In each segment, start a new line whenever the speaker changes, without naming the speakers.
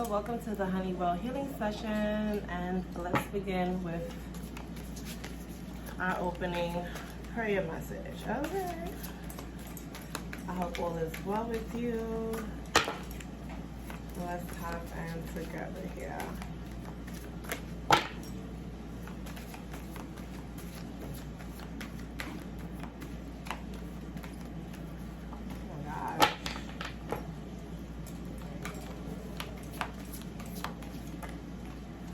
welcome to the Honeywell healing session, and let's begin with our opening prayer message. Okay. I hope all is well with you. Let's tap in together here.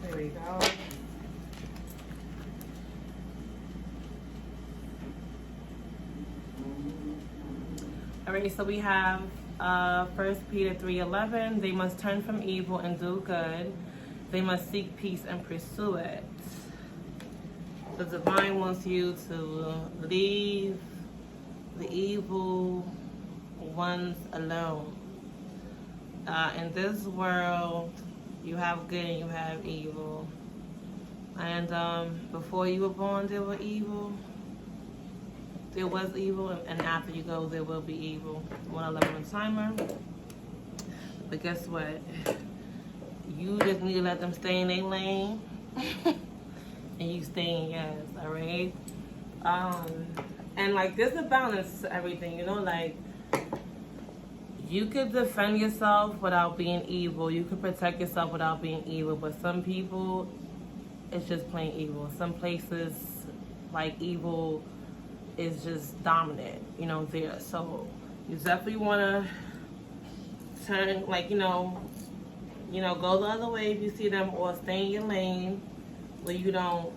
There we go. Alright, so we have 1 Peter 3:11. They must turn from evil and do good. They must seek peace and pursue it. The divine wants you to leave the evil ones alone. In this world, you have good and you have evil. And before you were born, there were evil. There was evil, and after you go, there will be evil. 111 timer. But guess what? You just need to let them stay in their lane, and you stay in yours. All right. And like, there's a balance to everything, you know, like. You could defend yourself without being evil. You could protect yourself without being evil. But some people, it's just plain evil. Some places, like, evil is just dominant, you know, there. So you definitely want to turn, like, you know, go the other way if you see them, or stay in your lane where you don't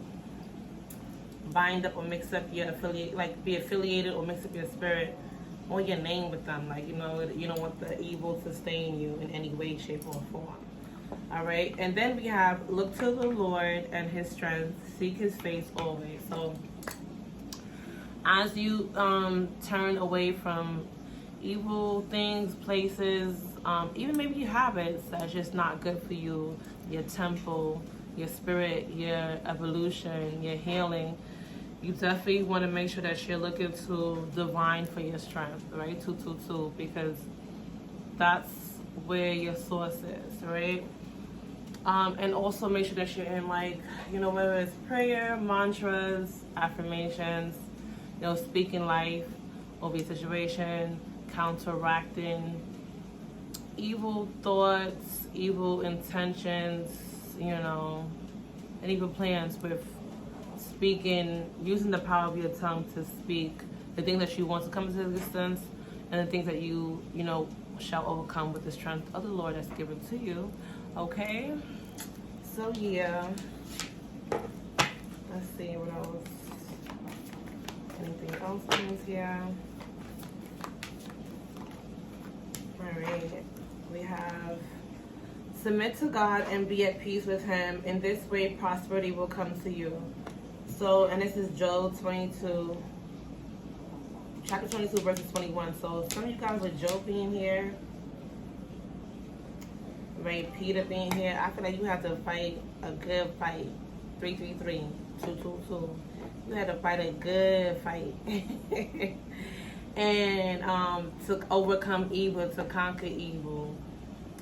bind up or mix up your affiliate, like, be affiliated or mix up your spirit or your name with them. Like, you know, you don't want the evil to stain you in any way, shape, or form. All right. And then we have, look to the Lord and his strength, seek his face always. So as you turn away from evil things, places, even maybe your habits that's just not good for you, your temple, your spirit, your evolution, your healing, you definitely want to make sure that you're looking to divine for your strength, right? 222, because that's where your source is, right? And also make sure that you're in, like, you know, whether it's prayer, mantras, affirmations, you know, speaking life over your situation, counteracting evil thoughts, evil intentions, you know, and even plans with speaking, using the power of your tongue to speak the things that you want to come into existence, and the things that you know, shall overcome with the strength of the Lord that's given to you. Okay? So yeah. Let's see what else. Anything else in here? Alright. We have, submit to God and be at peace with him. In this way, prosperity will come to you. So, and this is Job 22, chapter 22, verses 21. So, some of you guys with Job being here, right, Peter being here, I feel like you have to fight a good fight. 333, 222. You had to fight a good fight. And to overcome evil, to conquer evil.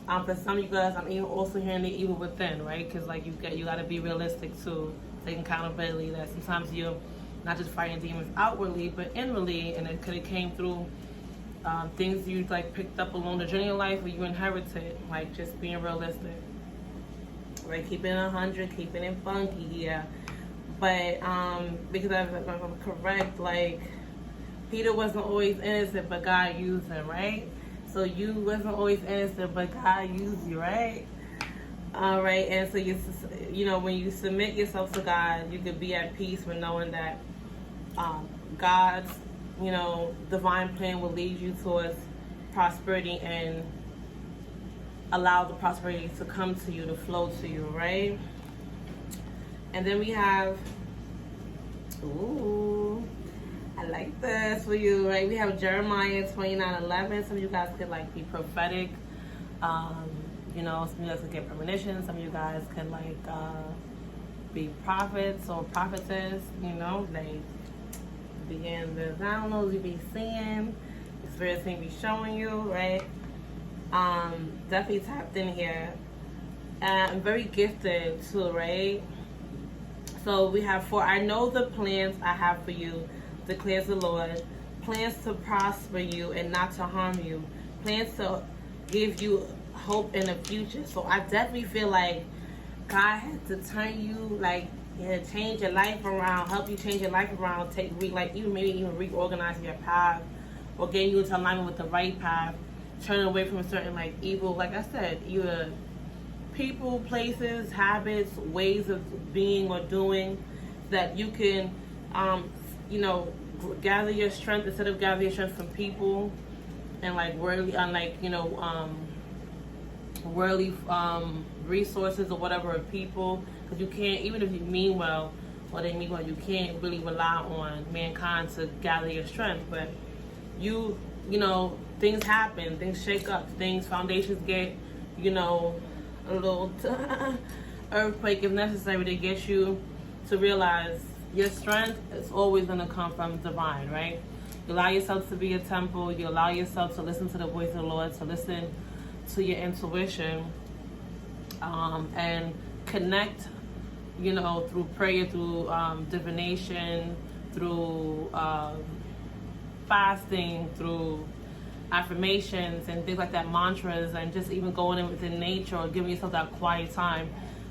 For some of you guys, I'm even also hearing the evil within, right? Because, like, you got to be realistic too. Take accountability that sometimes you're not just fighting demons outwardly, but inwardly, and it could have came through things you, like, picked up along the journey of life, or you inherited. Like, just being realistic, right? Keeping it 100, keeping it funky here. But because if I'm correct, like, Peter wasn't always innocent, but God used him, right? So you wasn't always innocent, but God used you, right? All right, and so you know, when you submit yourself to God, you can be at peace with knowing that God's, you know, divine plan will lead you towards prosperity, and allow the prosperity to come to you, to flow to you, right? And then we have, ooh, I like this for you, right? We have Jeremiah 29:11. Some of you guys could, like, be prophetic. You know, some of you guys could get premonition. Some of you guys can, like, be prophets or prophetess, you know, they begin this, I don't know, you be seeing, the spirit thing be showing you, right? Definitely tapped in here. and very gifted too, right? So we have, for I know the plans I have for you, declares the Lord. Plans to prosper you and not to harm you. Plans to give you hope in the future. So I definitely feel like God had to turn you, like, change your life around, help you change your life around, maybe even reorganize your path, or getting you into alignment with the right path, turning away from a certain, like, evil, like I said, either people, places, habits, ways of being or doing, that you can, gather your strength instead of gather your strength from people and, like, worldly, worldly resources or whatever of people, because you can't, even if you mean well or they mean well, you can't really rely on mankind to gather your strength. But things happen, things shake up, foundations get, a little earthquake if necessary to get you to realize your strength is always going to come from divine, right? You allow yourself to be a temple, you allow yourself to listen to the voice of the Lord, to listen to your intuition, and connect, through prayer, through divination, through fasting, through affirmations and things like that, mantras, and just even going in within nature or giving yourself that quiet time.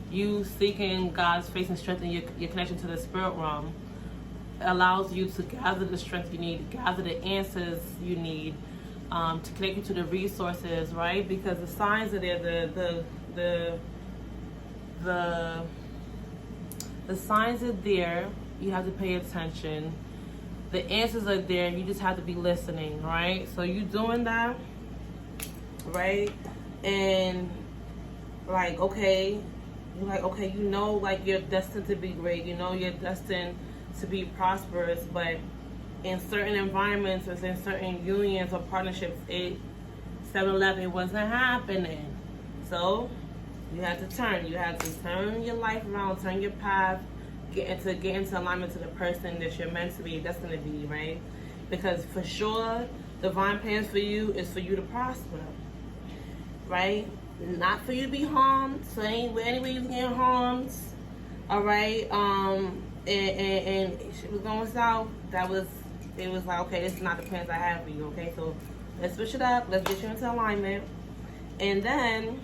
You seeking God's face and strengthening your connection to the spirit realm allows you to gather the strength you need, gather the answers you need, to connect you to the resources, right? Because the signs are there, the signs are there. You have to pay attention. The answers are there. You just have to be listening, right? So you doing that, right? And like, okay, you're destined to be great. You're destined to be prosperous, but in certain environments or in certain unions or partnerships, 7-11, it wasn't happening. So you had to turn. You had to turn your life around, turn your path, get into alignment to the person that you're meant to be, destined to be, right? Because for sure, divine plans for you is for you to prosper, right? Not for you to be harmed. So any way you can get harmed, all right? And shit was going south. It was like, okay, this is not the plans I have for you, okay? So let's switch it up. Let's get you into alignment. And then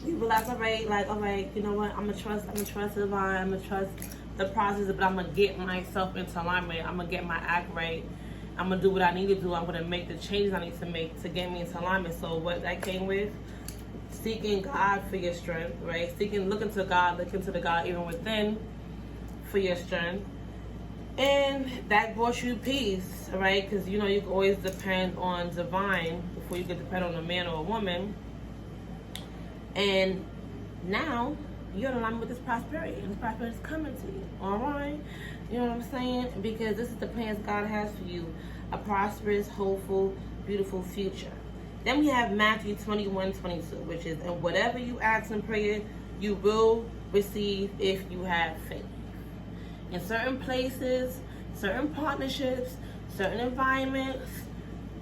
you realize, all right, you know what? I'm gonna trust the divine. I'm gonna trust the process, but I'm gonna get myself into alignment. I'm gonna get my act right. I'm gonna do what I need to do. I'm gonna make the changes I need to make to get me into alignment. So what that came with, seeking God for your strength, right? Looking to the God even within for your strength. And that brought you peace, right? Because you can always depend on divine before you can depend on a man or a woman. And now you're in alignment with this prosperity, and this prosperity is coming to you. All right, you know what I'm saying? Because this is the plans God has for you: a prosperous, hopeful, beautiful future. Then we have Matthew 21:22, which is, and whatever you ask in prayer, you will receive if you have faith. In certain places, certain partnerships, certain environments,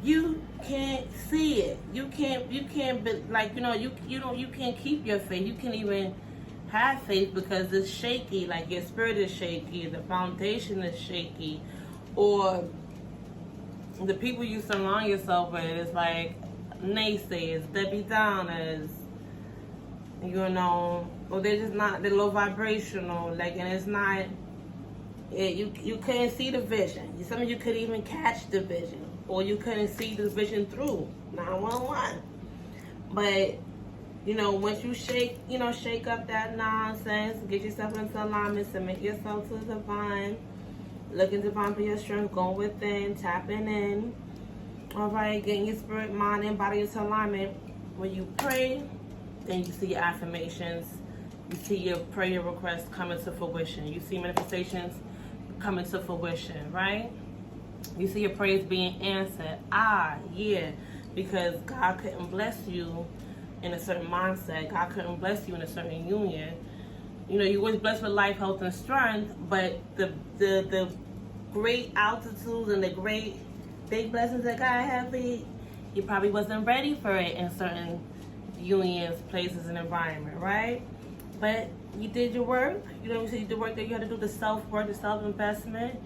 you can't see it. You can't keep your faith. You can't even have faith because it's shaky, like your spirit is shaky, the foundation is shaky, or the people you surround yourself with is like naysayers, Debbie Downers, or they're low vibrational, and it's not, you couldn't see the vision. Some of you couldn't even catch the vision, or you couldn't see the vision through 911. But once you shake up that nonsense, get yourself into alignment, submit yourself to the divine, looking divine for your strength, going within, tapping in, all right, getting your spirit, mind, and body into alignment. When you pray, then you see your affirmations, you see your prayer requests coming to fruition, you see manifestations coming to fruition, right? You see your prayers being answered. Yeah, because God couldn't bless you in a certain mindset. God couldn't bless you in a certain union. You always blessed with life, health, and strength, but the great altitudes and the great big blessings that God had for you, you probably wasn't ready for it in certain unions, places, and environment, right? But you did your work. You know, you said you did the work that you had to do, the self-work, the self-investment.